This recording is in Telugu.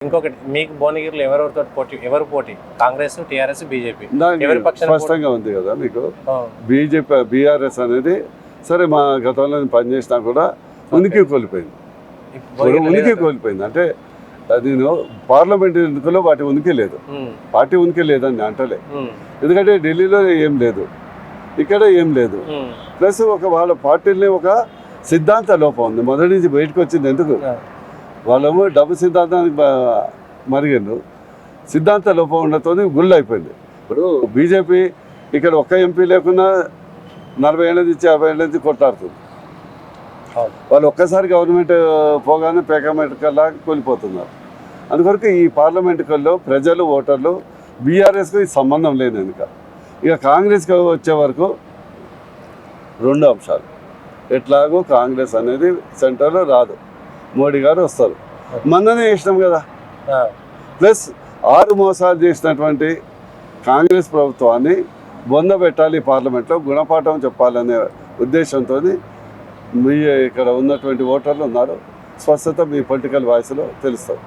ఇంకొకటి మీకు భువనగిరిలో ఎవరు పోటీ కాంగ్రెస్, టీఆర్ఎస్, బీజేపీ ఎవరి పక్షాన స్పష్టంగా ఉంది కదా మీకు. బీజేపీ బీఆర్ఎస్ అనేది సరే మా గతంలో పనిచేసినా కూడా ఉనికి కోల్పోయింది. ఉనికి కోల్పోయింది అంటే నేను పార్లమెంట్ ఎన్నికల్లో వాటి ఉనికి లేదు, పార్టీ ఉనికి లేదని అంటలే. ఎందుకంటే ఢిల్లీలో ఏం లేదు, ఇక్కడ ఏం లేదు. ప్లస్ వాళ్ళ పార్టీని ఒక సిద్ధాంత లోపం ఉంది. మొదటి నుంచి బయటకు వచ్చింది ఎందుకు? వాళ్ళేమో డబ్బు సిద్ధాంతానికి మరిగిండు, సిద్ధాంత లోపం ఉండతో గుళ్ళు అయిపోయింది. ఇప్పుడు బీజేపీ ఇక్కడ ఒక్క ఎంపీ లేకున్నా 40 ఏళ్ళ నుంచి 50 ఏళ్ళ నుంచి కొట్లాడుతుంది. వాళ్ళు ఒక్కసారి గవర్నమెంట్ పోగానే పేకమెట్కల్లా కూలిపోతున్నారు. అందుకొరకు ఈ పార్లమెంటుకల్లో ప్రజలు ఓటర్లు బీఆర్ఎస్కి సంబంధం లేదు. ఇక కాంగ్రెస్కి వచ్చే వరకు 2 అంశాలు. ఎట్లాగో కాంగ్రెస్ అనేది సెంటర్లో రాదు, మోడీ గారు వస్తారు. మననే ఇష్టం కదా. ప్లస్ 6 మోసాలు చేసినటువంటి కాంగ్రెస్ ప్రభుత్వాన్ని బొందబెట్టాలి, పార్లమెంట్లో గుణపాఠం చెప్పాలనే ఉద్దేశంతో మీ ఇక్కడ ఉన్నటువంటి ఓటర్లు ఉన్నారు. స్పష్టత మీ పొలిటికల్ వాయిస్లో తెలుస్తుంది.